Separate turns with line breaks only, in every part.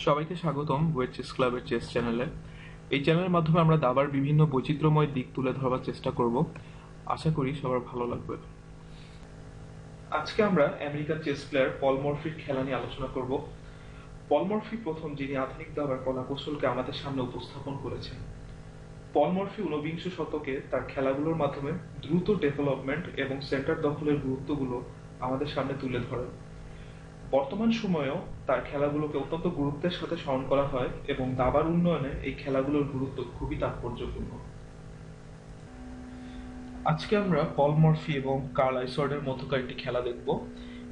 সবাইকে স্বাগতম wait chess ক্লাবের চেস চ্যানেলে। এই চ্যানেলের মাধ্যমে আমরা দাবার বিভিন্ন বৈচিত্র্যময় দিক তুলে ধরবার চেষ্টা করব। আশা করি সবার ভালো লাগবে। আজকে আমরা আমেরিকান চেস প্লেয়ার পল মরফির খেলা নিয়ে আলোচনা করব। পল মরফি প্রথম যিনি আধুনিক দাবার কলাকৌশলকে আমাদের সামনে উপস্থাপন করেছেন। পল মরফি ঊনবিংশ শতকে তার খেলাগুলোর মাধ্যমে দ্রুত ডেভেলপমেন্ট এবং সেন্টার দখলের গুরুত্বগুলো আমাদের সামনে তুলে ধরেন। বর্তমান সময়েও তার খেলাগুলোকে অত্যন্ত গুরুত্বের সাথে স্মরণ করা হয় এবং দাবার উন্নয়নে এই খেলাগুলোর গুরুত্ব খুবই তাৎপর্যপূর্ণ। আজকে আমরা পল মরফি এবং কার্ল আইসওয়ার্ডের মধ্যকার একটি খেলা দেখব।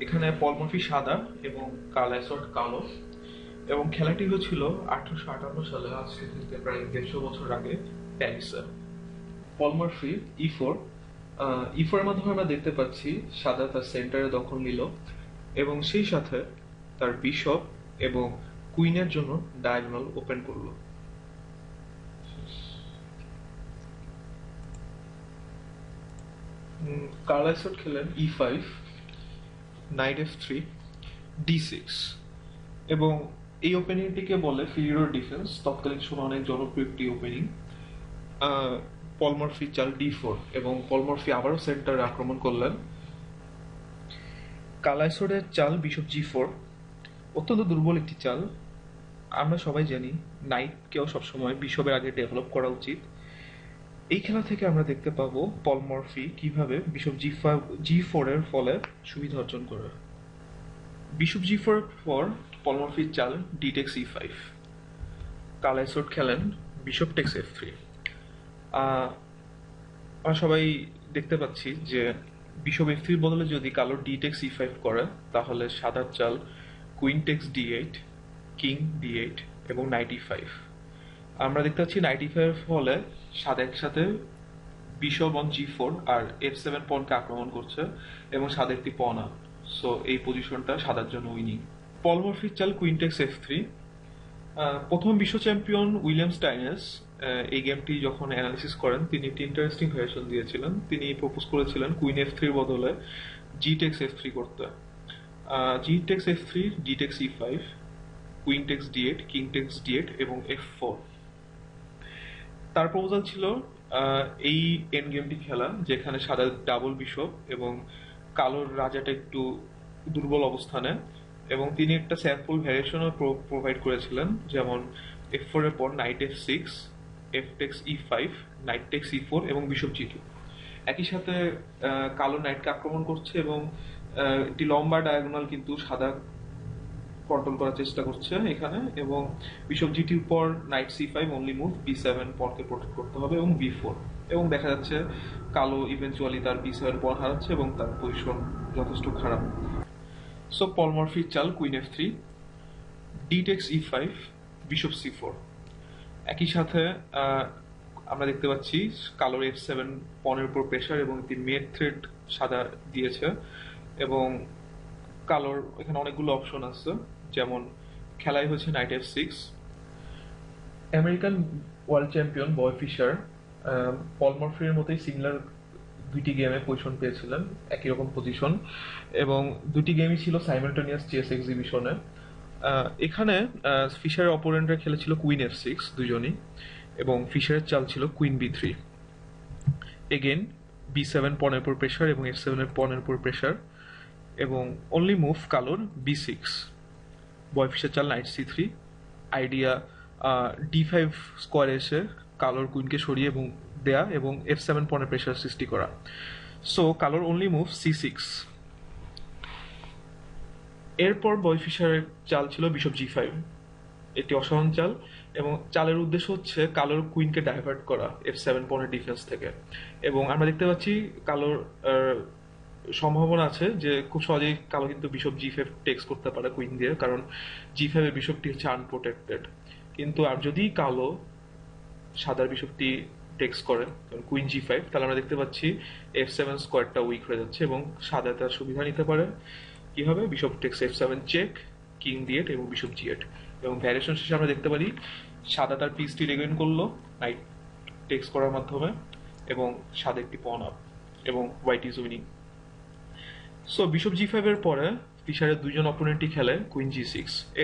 এখানে পল মরফি সাদা এবং কার্ল আইসওয়ার্ড কালো, এবং খেলাটি হয়েছিল 1858 সালে, আজ থেকে প্রায় 150 বছর আগে প্যারিসে। পল মরফি ই4 এর মাধ্যমে আমরা দেখতে পাচ্ছি সাদা তার সেন্টারে দখল নিল এবং সেই সাথে তার বিশপ এবং কুইনের জন্য ডায়াগোনাল ওপেন করলো। কার্ল আইসওয়ার্ড খেলেন E5, নাইট F3, D6, এবং এই ওপেনিংটিকে বলে ফিরিওর ডিফেন্স। তৎকালীন সময় অনেক জনপ্রিয় একটি ওপেনিং। পল মরফি চাল D4 এবং পল মরফি আবারও সেন্টারে আক্রমণ করলেন। কার্ল আইসওয়ার্ডের চাল বিশপ G4 অত্যন্ত দুর্বল একটি চাল। আমরা সবাই জানি নাইটকেও সবসময় বিশপের আগে ডেভেলপ করা উচিত। এই খেলা থেকে আমরা দেখতে পাবো পল মরফি কিভাবে বিশপ G4 এর ফলে সুবিধা অর্জন করে। বিশপ G4 এর পর পল মরফির চাল D takes E5। কার্ল আইসওয়ার্ড খেলেন বিশপ টেক্স F3। আমরা সবাই দেখতে পাচ্ছি যে বিশপ F3 এর বদলে যদি কালো D takes E5 করে, তাহলে সাদার চাল queen takes D8, king D8 এবং নাইট E5। আমরা দেখতে পাচ্ছি নাইট E5 এর ফলে সাদা একসাথে bishop on G4 R F7 পনকে আক্রমণ করছে এবং সাদা একটি পন আপ। সো এই পজিশনটা সাদার জন্য উইনিং। পল মরফির চাল কুইন টেক্স F3। প্রথম বিশ্ব চ্যাম্পিয়ন উইলিয়াম স্টাইনেস এই গেমটি যখন অ্যানালিসিস করেন, তিনি একটি ইন্টারেস্টিং ভ্যারিয়েশন দিয়েছিলেন। তিনি প্রপোজ করেছিলেন কুইন F3 এর বদলে G takes F3 করতে। G takes F3, D takes E5, queen takes D8, king takes D8 এবং F4। তার প্রপোজাল ছিল এই এন্ড গেমটি খেলা, যেখানে সাদা ডাবল বিশপ এবং কালোর রাজাটা একটু দুর্বল অবস্থানে, এবং তিনি একটা স্যাম্পল ভ্যারিয়েশনও প্রোভাইড করেছিলেন, যেমন F4 এর পর night F6, F takes E5, night text E4 এবং বিশপ G2। একই সাথে কালো নাইটকে আক্রমণ করছে এবং একটি লম্বা ডায়াগোনাল কিন্তু সাদা কন্ট্রোল করার চেষ্টা করছে এখানে, এবং বিশপ G2 পর night C5 only move, B7 পরকে প্রোটেক্ট করতে হবে এবং B4, এবং দেখা যাচ্ছে কালো ইভেন্চুয়ালি তার B7 পর হারাচ্ছে এবং তার পজিশন যথেষ্ট খারাপ। সো পল মরফির চাল queen F3, D takes E5, bishop C4। একই সাথে আমরা দেখতে পাচ্ছি কালোর F7 পনের উপর প্রেসার এবং একটি মেড থ্রেড সাদা দিয়েছে, এবং কালোর এখানে অনেকগুলো অপশন আছে, যেমন খেলাই হচ্ছে knight F6। American world champion Bobby Fischer Paul মরফির মতোই সিমিলার দুইটি গেমে পজিশন পেয়েছিলেন, একই রকম পজিশন, এবং দুটি গেমই ছিল সাইমালটেনিয়াস চেস এক্সিবিশনে। এখানে ফিশারের অপোনেন্টরা খেলেছিল কুইন F6 দুজনই, এবং ফিশারের চাল ছিল কুইন B3। এগেন B7 পনের উপর প্রেসার এবং F7 এর পনের উপর প্রেসার, এবং অনলি মুভ কালোর B6। বয় ফিশার চাল নাইট C3। আইডিয়া D5 স্কোয়ারে এসে কালোর কুইনকে সরিয়ে এবং দেয়া এবং F7 পনের প্রেসার সৃষ্টি করা। সো কালোর অনলি মুভ C6। এরপর বয় ফিশারের চাল ছিল বিশপ G5, একটি অসাধারণ চাল, এবং চালের উদ্দেশ্য হচ্ছে কালোর কুইনকে ডাইভার্ট করা F7 পনের ডিফেন্স থেকে। এবং আমরা দেখতে পাচ্ছি কালোর সম্ভাবনা আছে যে খুব সহজেই কালো কিন্তু বিশপ G5 টেক্স করতে পারে কুইন দিয়ে, কারণ G5 এর বিশপটি হচ্ছে আনপ্রোটেক্টেড। কিন্তু আর যদি কালো সাদার বিশপটি টেক্স করে কুইন G5, তাহলে আমরা দেখতে পাচ্ছি F7 স্কোয়ারটা উইক হয়ে যাচ্ছে এবং সাদা তার সুবিধা নিতে পারে। কি হবে? Bishop takes F7 check, king D8 এবং বিশপ G8। এবং ভ্যারিয়েশন শেষে আমরা দেখতে পারি সাদা তার পিসটি রেগেইন করলো নাইট টেক্স করার মাধ্যমে, এবং সাদা একটি পন আপ, এবং white is winning. So bishop G5 এর পরে ফিশারের দুইজন অপোনেন্টই খেলে কুইন জি6,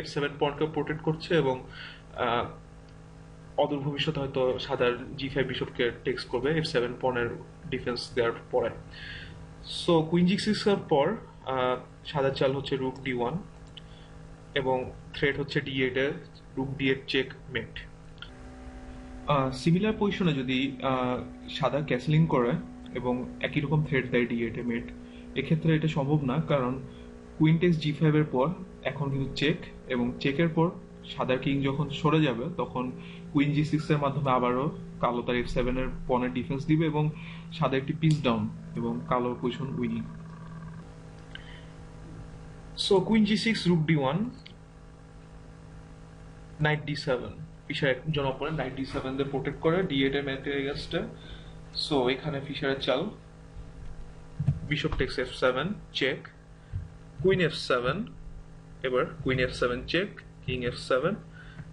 F7 পয়েন্টকে প্রোটেক্ট করছে এবং অদূর ভবিষ্যতে হয়তো সাদার জি5 বিশপকে টেক্স করবে F7 পয়েন্টের ডিফেন্স দেওয়ার পরে। সো কুইন জি6 এর পর সাদার চাল হচ্ছে রুক D1 এবং থ্রেট হচ্ছে D8 এ রুক D8 চেক মেট। সিমিলার পজিশনে যদি সাদা ক্যাসলিং করে এবং একই রকম থ্রেট দেয় D8 এ মেট, এক্ষেত্রে এটা সম্ভব না, কারণ কুইন টেক্স জি5 এর পর এখন কিন্তু চেক, এবং চেকের পর সাদার কিং যখন সরে যাবে তখন কুইন জি6 এর মাধ্যমে আবারও কালো তার F7 এর পনের ডিফেন্স দিবে এবং সাদা একটি পিস ডাউন এবং কালোর পজিশন উইনিং। সো কুইন জি6 rook D1 knight D7, Fischer একজন অপোনেন্ট নাইট D7 দিয়ে প্রোটেক্ট করে D8 এর মেটের এগেইনস্টে। সো এখানে ফিশারের চাল bishop takes F7 check, queen F7, এবার queen F7 check, king F7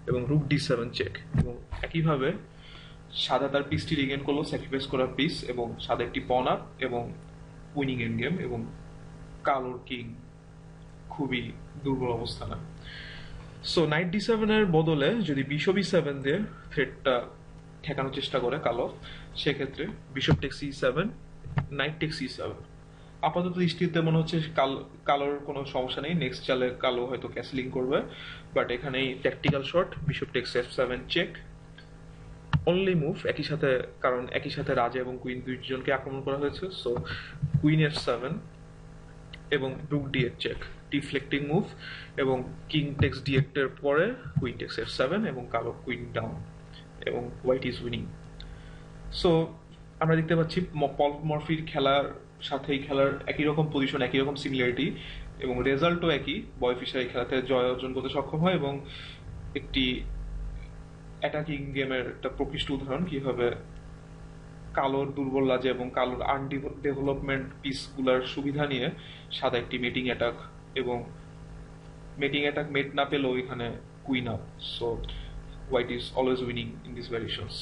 এবং রুক D7 চেক। এবং একইভাবে সাদা তার পিসটি রিগেন করলো, স্যাক্রিফাইস করা পিস, এবং সাদা একটি পন আপ এবং উইনিং এন্ড গেম, এবং কালোর কিং খুবই দুর্বল অবস্থানে। সো নাইট D7 এর বদলে যদি বিশপ E7 দিয়ে থ্রেটটা ঠেকানোর চেষ্টা করে কালো, সেক্ষেত্রে bishop text E7, night text E7। আপাতত দৃষ্টিতে মনে হচ্ছে কালোর কোনো সমস্যা নেই, নেক্সট চালে কালো হয়তো ক্যাসলিং করবে, বাট এখানেই tactical shot bishop takes F7 check, only move একই সাথে, কারণ একই সাথে রাজা এবং কুইন দুইজনকে আক্রমণ করা হয়েছে। সো কুইন F7 এবং রুক D8 চেক, ডিফ্লেক্টিং মুভ, এবং কিং টেক্স D8 এর পরে কুইন টেক্স F7 এবং কালো কুইন ডাউন এবং হোয়াইট ইজ উইনিং। সো আমরা দেখতে পাচ্ছি পল মরফির খেলার সাথেই খেলার একই রকম পজিশন, একই রকম সিমিলারিটি এবং রেজাল্টও একই। বয় ফিশার এই খেলাতে জয় অর্জন করতে সক্ষম হয় এবং একটি অ্যাটাকিং গেমের একটা প্রকৃষ্ট উদাহরণ কিভাবে কালোর দুর্বল রাজা এবং কালোর আনডেভেলপমেন্ট পিসগুলার সুবিধা নিয়ে সাদা একটি মেটিং অ্যাটাক, এবং মেটিং অ্যাটাক মেট না পেলেও এখানে queen up. So white is always winning in this variations.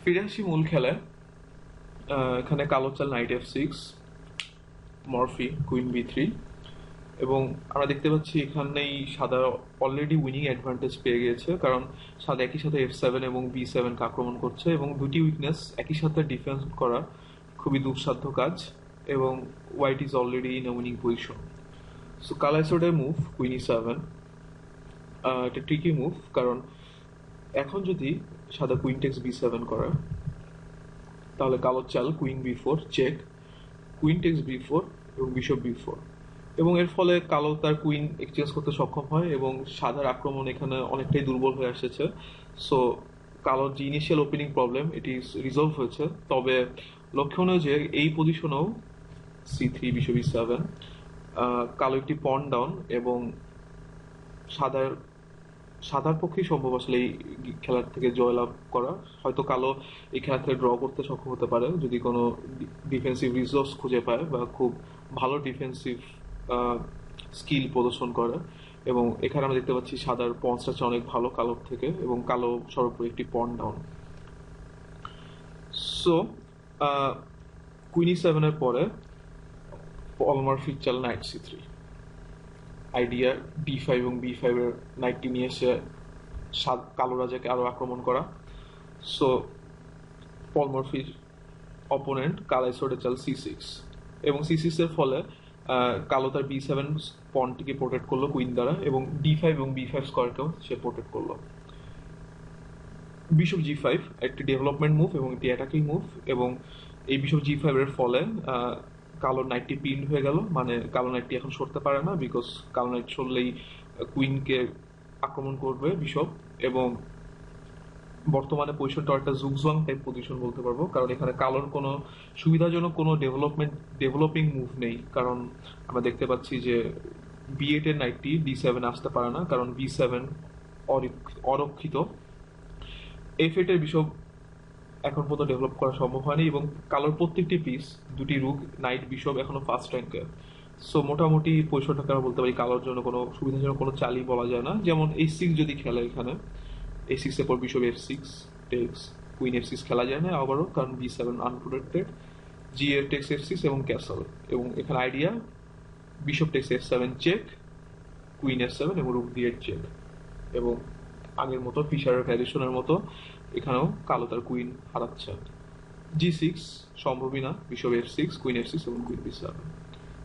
ফিরে আসি মূল খেলায়। এখানে কালো চাল night F6, Murphy queen B3, এবং আমরা দেখতে পাচ্ছি এখানেই সাদা অলরেডি উইনিং অ্যাডভান্টেজ পেয়ে গিয়েছে, কারণ সাদা একই সাথে F7 এবং B7 কে আক্রমণ করছে এবং দুটি উইকনেস একই সাথে ডিফেন্স করা খুবই দুঃসাধ্য কাজ, এবং white is already in a winning position. So কালাইসোডের মুভ কুইন E7, এটা ট্রিকি মুভ, কারণ এখন যদি সাদা কুইন টেক্স B7 করে তাহলে কালোর চাল queen B4 check, queen text B4 এবং বিশপ B4, এবং এর ফলে কালো তার কুইন এক্সচেঞ্জ করতে সক্ষম হয় এবং সাদার আক্রমণ এখানে অনেকটাই দুর্বল হয়ে এসেছে। সো কালোর যে ইনিশিয়াল ওপেনিং প্রবলেম এটি রিজলভ হয়েছে, তবে লক্ষণীয় যে এই পজিশনেও C3 বিশপ E7, কালো একটি পন ডাউন, এবং সাদার পক্ষেই সম্ভব আসলে এই খেলার থেকে জয়লাভ করা। হয়তো কালো এই খেলা থেকে ড্র করতে সক্ষম হতে পারে যদি কোনো ডিফেন্সিভ রিসোর্স খুঁজে পায় বা খুব ভালো ডিফেন্সিভ স্কিল প্রদর্শন করে, এবং এখানে আমরা দেখতে পাচ্ছি সাদার পনসটা অনেক ভালো কালোর থেকে, এবং কালো সর্বোপরি একটি পন ডাউন। সো কুইন E7 এর পরে পল মরফির চাল নাইট C3, আইডিয়া D5 এবং B5 এর নাইটটি নিয়ে এসে কালো রাজাকে আরো আক্রমণ করা। সো পল মরফির অপোনেন্ট কালাইসোডের চাল C6, এবং C6 এর ফলে কালো তার B7 পনটিকে প্রোটেক্ট করলো কুইন দ্বারা, এবং D5 এবং B5 স্কোয়ারকেও সে প্রোটেক্ট করলো। বিশপ G5 একটি ডেভেলপমেন্ট মুভ এবং একটি অ্যাটাকিং মুভ, এবং এই বিশপ G5 এর ফলে কালো নাইটটি পিন হয়ে গেল, মানে কালো নাইটটি এখন সরতে পারে না, বিকজ কালো নাইট সরলেই কুইনকে আক্রমণ করবে বিশপ, এবং বর্তমানে পজিশনটা একটা জুগজং টাইপ পজিশন বলতে পারবো, কারণ এখানে কালোর কোনো সুবিধাজনক কোনো ডেভেলপিং মুভ নেই, কারণ আমরা দেখতে পাচ্ছি যে B8 এর নাইটটি D7 আসতে পারে না, কারণ B7 অরক্ষিত। F8 এর বিশপ এখন পর্যন্ত ডেভেলপ করা সম্ভব হয়নি, এবং কালোর প্রত্যেকটি পিস দুটি রুক নাইট বিশপ এখনো ফার্স্ট র্যাঙ্কে। সো মোটামুটি পজিশনটাকে আমরা বলতে পারি কালোর জন্য কোনো সুবিধাজনক কোনো চালই বলা যায় না। যেমন H6 যদি খেলে, এখানে H6 এর পর bishop F6 text, queen F6 খেলা যায় না আবারও, কারণ B7 unprotected, G8 text F6 এবং ক্যাসল, এবং এখানে idea bishop takes f7 check, queen f7 এবং রুক d8 চেক। এবং আগের মতো ফিশারের ভ্যারিয়েশনের মতো এখানেও কালো তার কুইন হারাচ্ছে। g6 সম্ভবই না, বিশপ f6, কুইন f6 এবং কুইন b7।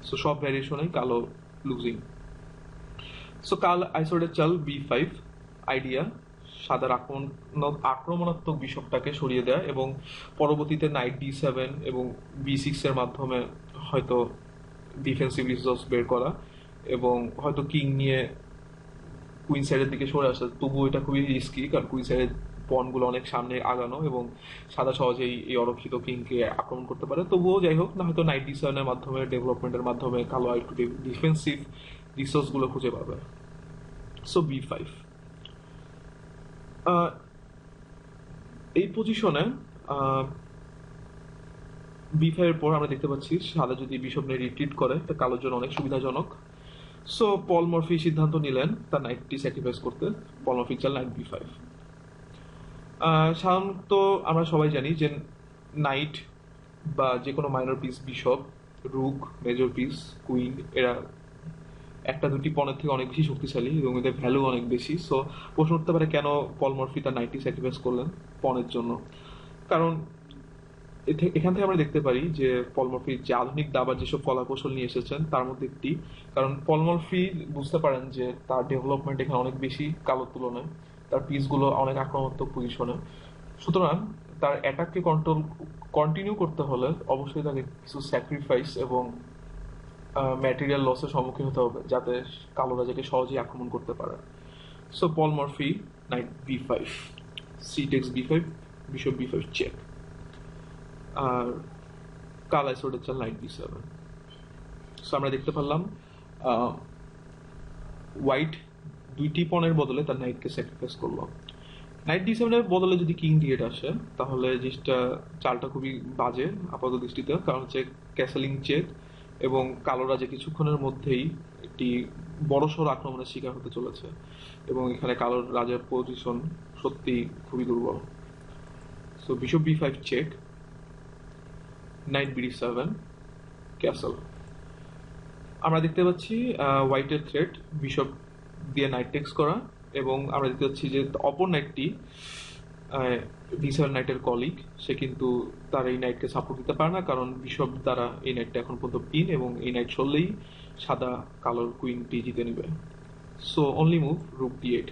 সো সব ভ্যারিয়েশনে কালো লুজিং। সো কাল আইসোলেটেড চাল b5, আইডিয়া সাদার আক্রমণাত্মক বিশপটাকে সরিয়ে দেয় এবং পরবর্তীতে নাইট d7 এবং b6 এর মাধ্যমে হয়তো ডিফেন্সিভ রিসোর্স বের করা এবং হয়তো কিং নিয়ে কুইন সাইডের দিকে সরে আসা। তবুও এটা খুবই রিস্কি, কারণ কুইন সাইডের পয়েন্টগুলো অনেক সামনে আগানো এবং সাদা সহজেই এই অরক্ষিত কিংকে আক্রমণ করতে পারে। তবুও যাই হোক না, হয়তো নাইট d7 এর মাধ্যমে, ডেভেলপমেন্টের মাধ্যমে কালো একটু ডিফেন্সিভ রিসোর্সগুলো খুঁজে পাবে। সো b5 এই পজিশনে b5 এর পর আমরা দেখতে পাচ্ছি সাদা যদি বিশপ নিয়ে রিট্রিট করে তা কালোর জন্য অনেক সুবিধাজনক। সো পল মরফি সিদ্ধান্ত নিলেন তার নাইটটি স্যাক্রিফাইস করতে। পল মরফি চাল নাইট b5। সাধারণত আমরা সবাই জানি যে নাইট বা যে কোনো minor piece, bishop, rook, major piece, queen, এরা একটা দুটি পনের থেকে অনেক বেশি শক্তিশালী এবং এদের ভ্যালু অনেক বেশি। সো প্রশ্ন উঠতে পারে কেন পল মরফি তার নাইটটি স্যাক্রিফাইস করলেন পনের জন্য। কারণ এখান থেকে আমরা দেখতে পারি যে পল মরফি যে আধুনিক দাবার যেসব কলাকৌশল নিয়ে এসেছেন তার মধ্যে একটি, কারণ পল মরফি বুঝতে পারেন যে তার ডেভেলপমেন্ট এখানে অনেক বেশি কালোর তুলনায়, তার পিসগুলো অনেক আক্রমণাত্মক পজিশনে। সুতরাং তার অ্যাটাককে কন্টিনিউ করতে হলে অবশ্যই তাকে কিছু স্যাক্রিফাইস এবং ম্যাটেরিয়াল লসের সম্মুখীন হতে হবে যাতে কালো রাজাকে সহজেই আক্রমণ করতে পারে। So Paul Morphy knight b5, c takes b5, bishop b5 check, আর কাল আইসোলেটেড চাল নাইট b7। সো আমরা দেখতে পারলাম হোয়াইট দুইটি পনের বদলে তার নাইটকে স্যাক্রিফাইস করলো। নাইট d7 এর বদলে যদি কিং d8 আসে তাহলে জিনিসটা চালটা খুবই বাজে আপাত দৃষ্টিতে, কারণ হচ্ছে ক্যাসেলিং চেক এবং কালো রাজা কিছুক্ষণের মধ্যেই একটি বড়সড় আক্রমণের শিকার হতে চলেছে এবং এখানে কালো রাজার পজিশন সত্যি খুবই দুর্বল। So bishop b5 check, knight bd7, castle. আমরা দেখতে পাচ্ছি হোয়াইটের থ্রেট বিশপ দিয়ে নাইট টেক্স করা এবং আমরা দেখতে পাচ্ছি যে অপর নাইটটি d7 নাইটের কলিগ, সে কিন্তু তার এই নাইটকে সাপোর্ট দিতে পারে না, কারণ বিশপ দ্বারা এই নাইটটা এখন পর্যন্ত পিন এবং এই নাইট সরলেই সাদা কালোর কুইনটি জিতে নেবে। So only move rook d8।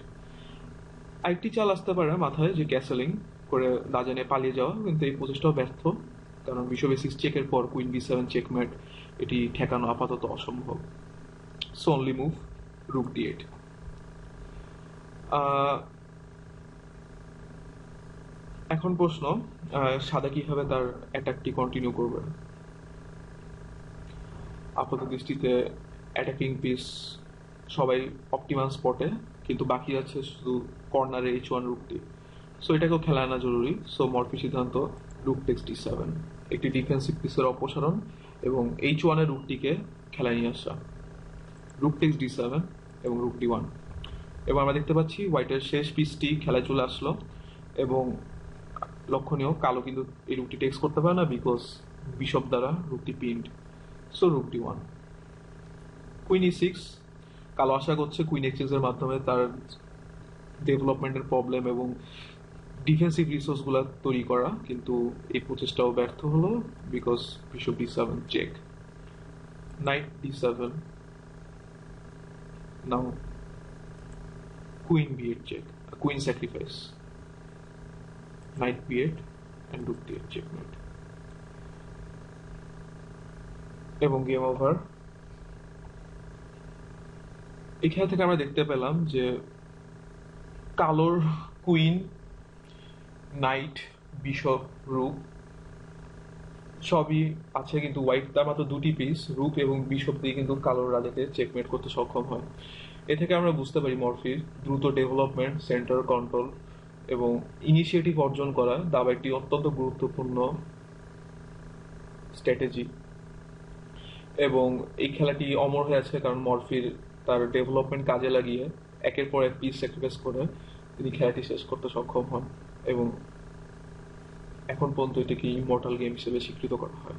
আরেকটি চাল আসতে পারে মাথায় যে ক্যাসেলিং করে রাজা নিয়ে পালিয়ে যাওয়া, কিন্তু এই প্রচেষ্টাও ব্যর্থ, কারণ বিশপ a6 চেকের পর কুইন b7 চেকমেট, এটি ঠেকানো আপাতত অসম্ভব। So only move rook d8। এখন প্রশ্ন, সাদা কিভাবে তার অ্যাটাকটি কন্টিনিউ করবে। আপাত দৃষ্টিতে অ্যাটাকিং পিস সবাই অপটিমাল স্পটে, কিন্তু বাকি আছে শুধু কর্নারে h1 রুকটি। সো এটাকেও খেলা আনা জরুরি। সো মরফি সিদ্ধান্ত রুক টেক্স d7, একটি ডিফেন্সিভ পিসের অপসারণ এবং h1 এর রুকটিকে খেলায় নিয়ে আসা। রুক টেক্স d7 এবং রুক d1। এবং আমরা দেখতে পাচ্ছি হোয়াইটের শেষ পিসটি খেলায় চলে আসলো এবং লক্ষণীয় কালো কিন্তু এই রুকটি টেক্স করতে পারে না, বিকজ বিশপ দ্বারা রুকটি পিন্ড। So রুক d1। কুইন e6, কালো আশা করছে কুইন এক্সচেঞ্জ এর মাধ্যমে তার ডেভেলপমেন্টের প্রবলেম এবং ডিফেন্সিভ রিসোর্সগুলো তৈরি করা, কিন্তু এই প্রচেষ্টাও ব্যর্থ হলো because bishop d7 check, knight d7, now queen b8 check, queen sacrifice, knight b8 and rook d8 checkmate এবং গেম ওভার। এই খেলা থেকে আমরা দেখতে পেলাম যে কালোর কুইন, নাইট, বিশপ, রুক সবই আছে, কিন্তু হোয়াইট তার মাত্র দুটি পিস রুক এবং বিশপ দিয়ে কিন্তু কালোর রাজাকে চেকমেট করতে সক্ষম হয়। এ থেকে আমরা বুঝতে পারি মরফির দ্রুত ডেভেলপমেন্ট, সেন্টার কন্ট্রোল এবং ইনিশিয়েটিভ অর্জন করা দাবা একটি অত্যন্ত গুরুত্বপূর্ণ স্ট্র্যাটেজি এবং এই খেলাটি অমর হয়ে আছে কারণ মরফির তার ডেভেলপমেন্ট কাজে লাগিয়ে একের পর এক পিস স্যাক্রিফাইস করে তিনি খেলাটি শেষ করতে সক্ষম হন এবং এখন পর্যন্ত এটিকে ইমর্টাল গেম হিসেবে স্বীকৃত করা হয়।